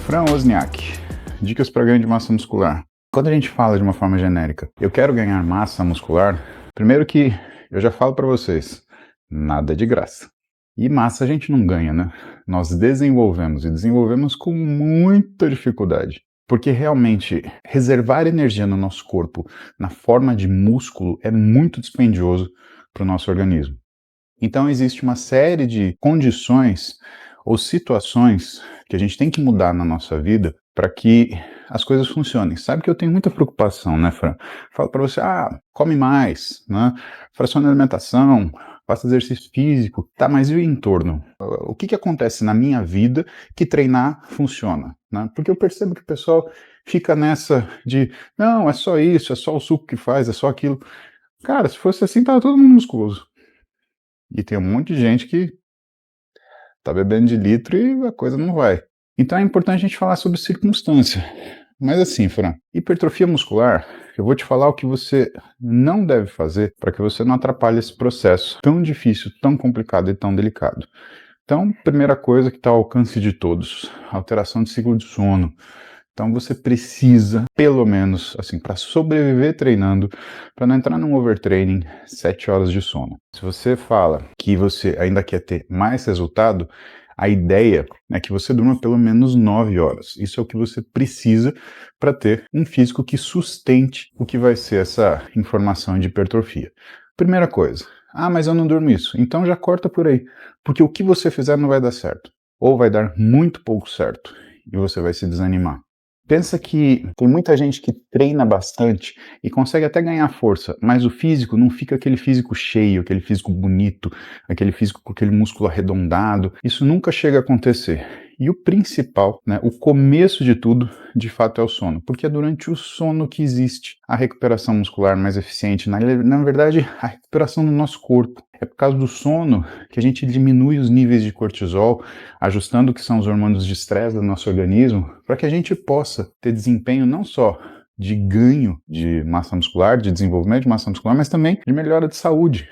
Fran Wozniak, dicas para ganho de massa muscular. Quando a gente fala de uma forma genérica, eu quero ganhar massa muscular, primeiro que eu já falo para vocês, nada de graça. E massa a gente não ganha, né? Nós desenvolvemos e desenvolvemos com muita dificuldade. Porque realmente reservar energia no nosso corpo na forma de músculo é muito dispendioso para o nosso organismo. Então existe uma série de condições ou situações que a gente tem que mudar na nossa vida para que as coisas funcionem. Sabe que eu tenho muita preocupação, né, Fran? Falo para você, come mais, né? Fraciona a alimentação, faça exercício físico, tá, mas e o entorno? O que acontece na minha vida que treinar funciona, né? Porque eu percebo que o pessoal fica nessa de, não, é só isso, é só o suco que faz, é só aquilo. Cara, se fosse assim, tava todo mundo musculoso. E tem um monte de gente que tá bebendo de litro e a coisa não vai. Então é importante a gente falar sobre circunstância. Mas assim, Fran, hipertrofia muscular, eu vou te falar o que você não deve fazer para que você não atrapalhe esse processo tão difícil, tão complicado e tão delicado. Então, primeira coisa que está ao alcance de todos, alteração de ciclo de sono. Então você precisa, pelo menos, assim, para sobreviver treinando, para não entrar num overtraining, 7 horas de sono. Se você fala que você ainda quer ter mais resultado, a ideia é que você durma pelo menos 9 horas. Isso é o que você precisa para ter um físico que sustente o que vai ser essa informação de hipertrofia. Primeira coisa, mas eu não durmo isso. Então já corta por aí, porque o que você fizer não vai dar certo. Ou vai dar muito pouco certo e você vai se desanimar. Pensa que tem muita gente que treina bastante e consegue até ganhar força, mas o físico não fica aquele físico cheio, aquele físico bonito, aquele físico com aquele músculo arredondado. Isso nunca chega a acontecer. E o principal, né, o começo de tudo, de fato é o sono, porque é durante o sono que existe a recuperação muscular mais eficiente, na verdade, a recuperação do nosso corpo. É por causa do sono que a gente diminui os níveis de cortisol, ajustando o que são os hormônios de estresse do nosso organismo, para que a gente possa ter desempenho não só de ganho de massa muscular, de desenvolvimento de massa muscular, mas também de melhora de saúde.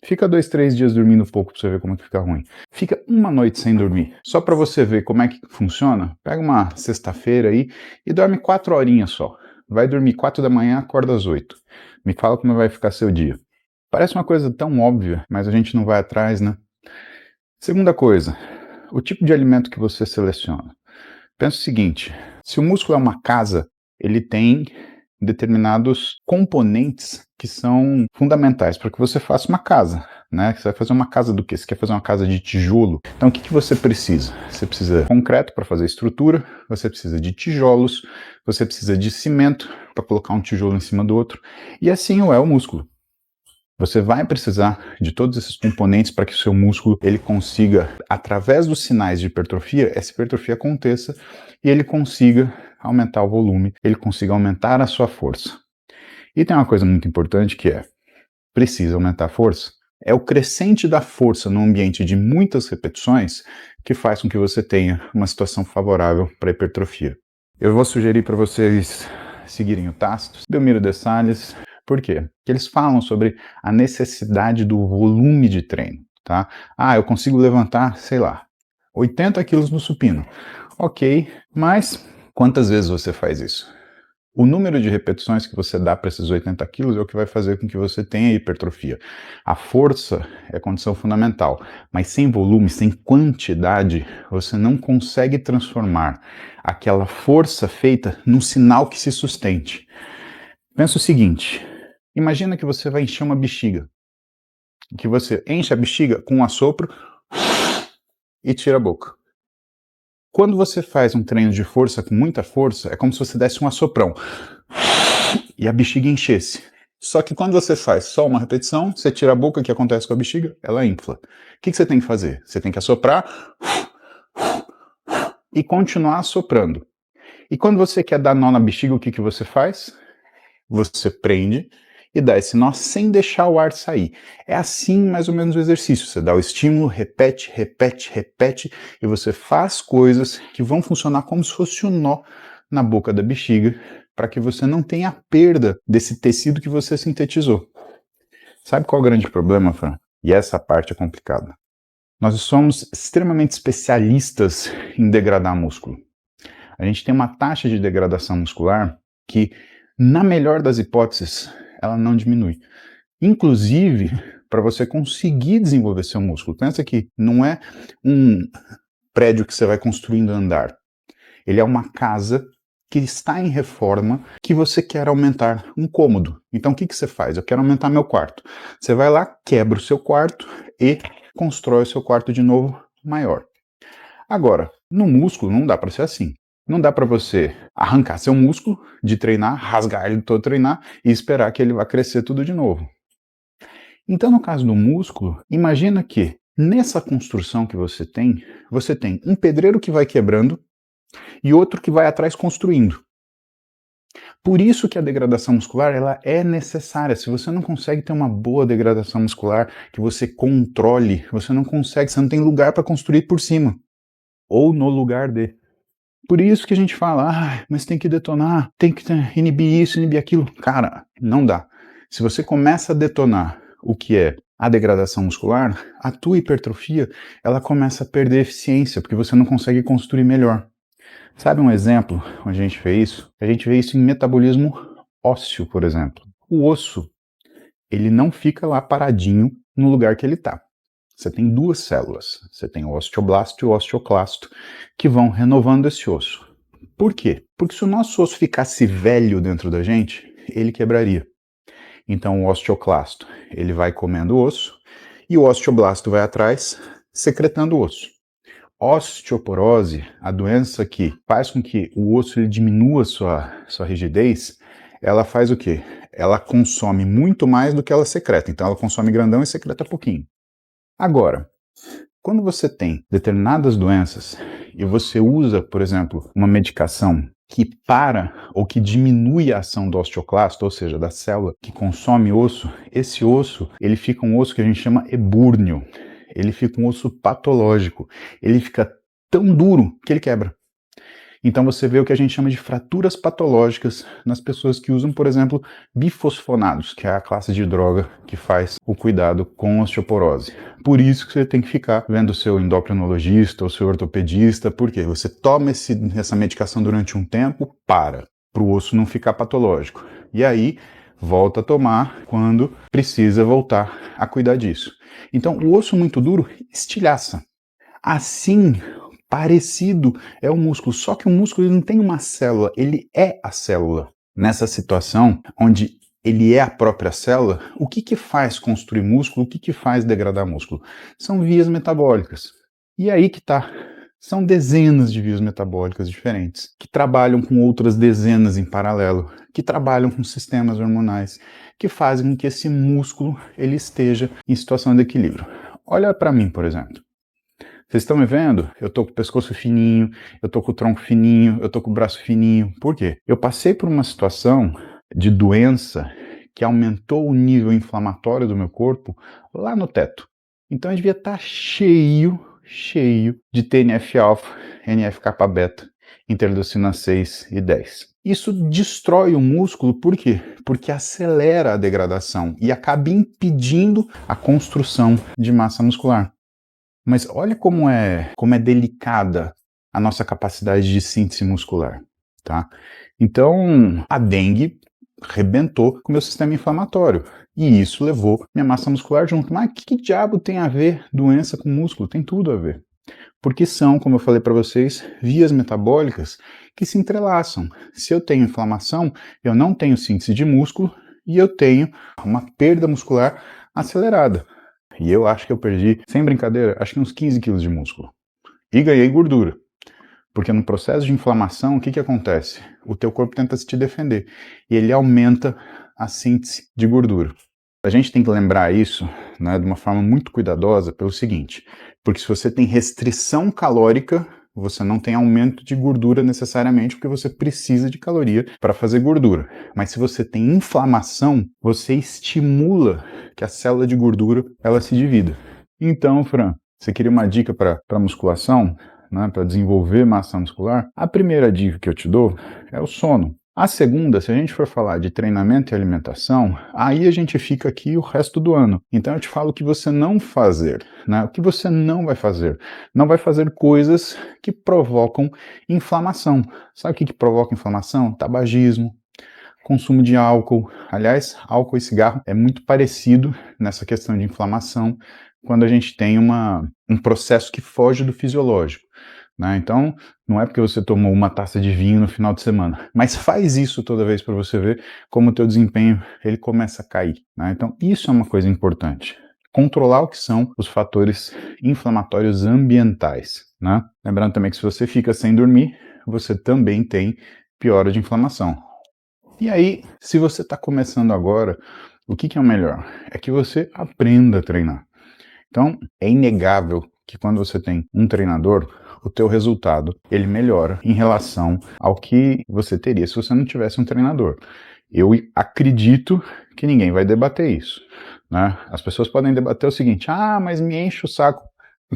Fica 2, 3 dias dormindo pouco para você ver como é que fica ruim. Fica uma noite sem dormir, só para você ver como é que funciona. Pega uma sexta-feira aí e dorme 4 horinhas só. Vai dormir 4 da manhã, acorda às 8. Me fala como vai ficar seu dia. Parece uma coisa tão óbvia, mas a gente não vai atrás, né? Segunda coisa, o tipo de alimento que você seleciona. Pensa o seguinte, se o músculo é uma casa, ele tem determinados componentes que são fundamentais para que você faça uma casa, né? Você vai fazer uma casa do quê? Você quer fazer uma casa de tijolo? Então o que você precisa? Você precisa de concreto para fazer estrutura, você precisa de tijolos, você precisa de cimento para colocar um tijolo em cima do outro, e assim é o músculo. Você vai precisar de todos esses componentes para que o seu músculo ele consiga, através dos sinais de hipertrofia, essa hipertrofia aconteça e ele consiga aumentar o volume, ele consiga aumentar a sua força. E tem uma coisa muito importante que precisa aumentar a força. É o crescente da força no ambiente de muitas repetições que faz com que você tenha uma situação favorável para a hipertrofia. Eu vou sugerir para vocês seguirem o Tácito, Belmiro de Sales. Por quê? Porque eles falam sobre a necessidade do volume de treino, tá? Eu consigo levantar, sei lá, 80 quilos no supino. Ok, mas quantas vezes você faz isso? O número de repetições que você dá para esses 80 quilos é o que vai fazer com que você tenha hipertrofia. A força é a condição fundamental, mas sem volume, sem quantidade, você não consegue transformar aquela força feita num sinal que se sustente. Pensa o seguinte, imagina que você vai encher uma bexiga, que você enche a bexiga com um assopro e tira a boca. Quando você faz um treino de força com muita força, é como se você desse um assoprão e a bexiga enchesse. Só que quando você faz só uma repetição, você tira a boca, o que acontece com a bexiga? Ela infla. O que você tem que fazer? Você tem que assoprar e continuar assoprando. E quando você quer dar nó na bexiga, o que você faz? Você prende e dá esse nó sem deixar o ar sair. É assim mais ou menos o exercício. Você dá o estímulo, repete, repete, repete, e você faz coisas que vão funcionar como se fosse um nó na boca da bexiga, para que você não tenha perda desse tecido que você sintetizou. Sabe qual é o grande problema, Fran? E essa parte é complicada. Nós somos extremamente especialistas em degradar músculo. a gente tem uma taxa de degradação muscular que, na melhor das hipóteses, ela não diminui. Inclusive, para você conseguir desenvolver seu músculo, pensa que não é um prédio que você vai construindo andar. Ele é uma casa que está em reforma, que você quer aumentar um cômodo. Então o que você faz? Eu quero aumentar meu quarto. Você vai lá, quebra o seu quarto e constrói o seu quarto de novo maior. Agora, no músculo não dá para ser assim. Não dá para você arrancar seu músculo de treinar, rasgar ele todo treinar e esperar que ele vá crescer tudo de novo. Então, no caso do músculo, imagina que nessa construção que você tem um pedreiro que vai quebrando e outro que vai atrás construindo. Por isso que a degradação muscular ela é necessária. Se você não consegue ter uma boa degradação muscular, que você controle, você não tem lugar para construir por cima. Ou no lugar de. Por isso que a gente fala, mas tem que detonar, tem que inibir isso, inibir aquilo. Cara, não dá. Se você começa a detonar o que é a degradação muscular, a tua hipertrofia, ela começa a perder eficiência, porque você não consegue construir melhor. Sabe um exemplo onde a gente vê isso? A gente vê isso em metabolismo ósseo, por exemplo. O osso, ele não fica lá paradinho no lugar que ele está. Você tem duas células, você tem o osteoblasto e o osteoclasto, que vão renovando esse osso. Por quê? Porque se o nosso osso ficasse velho dentro da gente, ele quebraria. Então o osteoclasto, ele vai comendo o osso, e o osteoblasto vai atrás, secretando o osso. Osteoporose, a doença que faz com que o osso ele diminua sua rigidez, ela faz o quê? Ela consome muito mais do que ela secreta. Então ela consome grandão e secreta pouquinho. Agora, quando você tem determinadas doenças e você usa, por exemplo, uma medicação que para ou que diminui a ação do osteoclasto, ou seja, da célula que consome osso, esse osso ele fica um osso que a gente chama ebúrneo. Ele fica um osso patológico. Ele fica tão duro que ele quebra. Então você vê o que a gente chama de fraturas patológicas nas pessoas que usam, por exemplo, bifosfonados, que é a classe de droga que faz o cuidado com osteoporose. Por isso que você tem que ficar vendo o seu endocrinologista ou seu ortopedista, porque você toma essa medicação durante um tempo, para o osso não ficar patológico. E aí volta a tomar quando precisa voltar a cuidar disso. Então o osso muito duro estilhaça. Assim, parecido é o músculo, só que o músculo ele não tem uma célula, ele é a célula. Nessa situação, onde ele é a própria célula, o que faz construir músculo, o que faz degradar músculo? São vias metabólicas. E aí que tá. São dezenas de vias metabólicas diferentes, que trabalham com outras dezenas em paralelo, que trabalham com sistemas hormonais, que fazem com que esse músculo ele esteja em situação de equilíbrio. Olha para mim, por exemplo. Vocês estão me vendo? Eu tô com o pescoço fininho, eu tô com o tronco fininho, eu tô com o braço fininho. Por quê? Eu passei por uma situação de doença que aumentou o nível inflamatório do meu corpo lá no teto. Então eu devia estar cheio de TNF-alfa, NF-kappa-beta, interleucina 6 e 10. Isso destrói o músculo, por quê? Porque acelera a degradação e acaba impedindo a construção de massa muscular. Mas olha como é delicada a nossa capacidade de síntese muscular, tá? Então, a dengue rebentou com o meu sistema inflamatório e isso levou minha massa muscular junto. Mas que diabo tem a ver doença com músculo? Tem tudo a ver. Porque são, como eu falei para vocês, vias metabólicas que se entrelaçam. Se eu tenho inflamação, eu não tenho síntese de músculo e eu tenho uma perda muscular acelerada. E eu acho que eu perdi, sem brincadeira, acho que uns 15 quilos de músculo. E ganhei gordura. Porque no processo de inflamação, o que acontece? O teu corpo tenta se te defender. E ele aumenta a síntese de gordura. A gente tem que lembrar isso, né, de uma forma muito cuidadosa pelo seguinte. Porque se você tem restrição calórica, você não tem aumento de gordura necessariamente, porque você precisa de caloria para fazer gordura. Mas se você tem inflamação, você estimula que a célula de gordura ela se divida. Então, Fran, você queria uma dica para musculação, né, para desenvolver massa muscular? A primeira dica que eu te dou é o sono. A segunda, se a gente for falar de treinamento e alimentação, aí a gente fica aqui o resto do ano. Então eu te falo o que você não fazer, né? O que você não vai fazer? Não vai fazer coisas que provocam inflamação. Sabe o que provoca inflamação? Tabagismo, consumo de álcool. Aliás, álcool e cigarro é muito parecido nessa questão de inflamação quando a gente tem um processo que foge do fisiológico. Né? Então, não é porque você tomou uma taça de vinho no final de semana, mas faz isso toda vez para você ver como o teu desempenho ele começa a cair. Né? Então, isso é uma coisa importante. Controlar o que são os fatores inflamatórios ambientais. Né? Lembrando também que se você fica sem dormir, você também tem piora de inflamação. E aí, se você está começando agora, o que é o melhor? É que você aprenda a treinar. Então, é inegável que quando você tem um treinador, o teu resultado ele melhora em relação ao que você teria se você não tivesse um treinador. Eu acredito que ninguém vai debater isso. Né? As pessoas podem debater o seguinte: mas me enche o saco.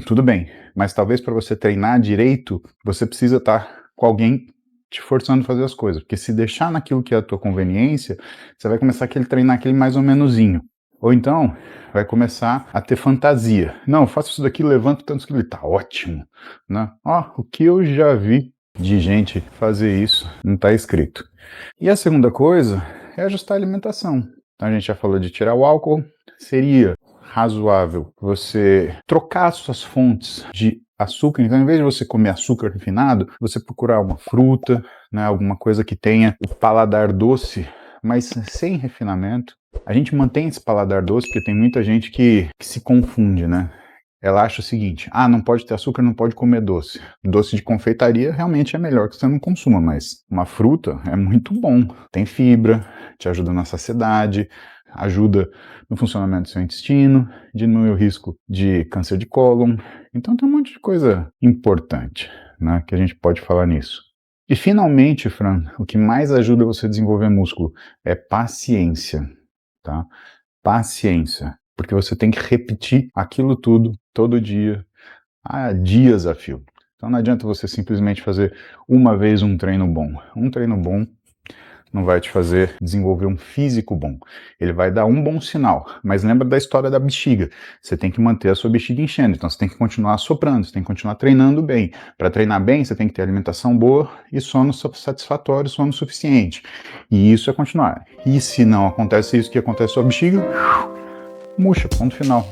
Tudo bem, mas talvez para você treinar direito, você precisa estar com alguém te forçando a fazer as coisas, porque se deixar naquilo que é a tua conveniência, você vai começar a treinar aquele mais ou menosinho. Ou então, vai começar a ter fantasia. Não, eu faço isso daqui, levanto tantos quilos, tá ótimo. Né? O que eu já vi de gente fazer isso não está escrito. E a segunda coisa é ajustar a alimentação. Então a gente já falou de tirar o álcool, seria razoável você trocar as suas fontes de açúcar. Então, em vez de você comer açúcar refinado, você procurar uma fruta, né, alguma coisa que tenha o paladar doce, mas sem refinamento. A gente mantém esse paladar doce porque tem muita gente que se confunde, né? Ela acha o seguinte: não pode ter açúcar, não pode comer doce. Doce de confeitaria realmente é melhor que você não consuma, mas uma fruta é muito bom. Tem fibra, te ajuda na saciedade, ajuda no funcionamento do seu intestino, diminui o risco de câncer de cólon. Então tem um monte de coisa importante, né, que a gente pode falar nisso. E finalmente, Fran, o que mais ajuda você a desenvolver músculo é paciência, tá? Paciência, porque você tem que repetir aquilo tudo todo dia, há dias a fio. Então não adianta você simplesmente fazer uma vez um treino bom. Um treino bom não vai te fazer desenvolver um físico bom. Ele vai dar um bom sinal, mas lembra da história da bexiga. Você tem que manter a sua bexiga enchendo, então você tem que continuar soprando, você tem que continuar treinando bem. Para treinar bem, você tem que ter alimentação boa e sono satisfatório, sono suficiente. E isso é continuar. E se não acontece isso que acontece com a sua bexiga, murcha, ponto final.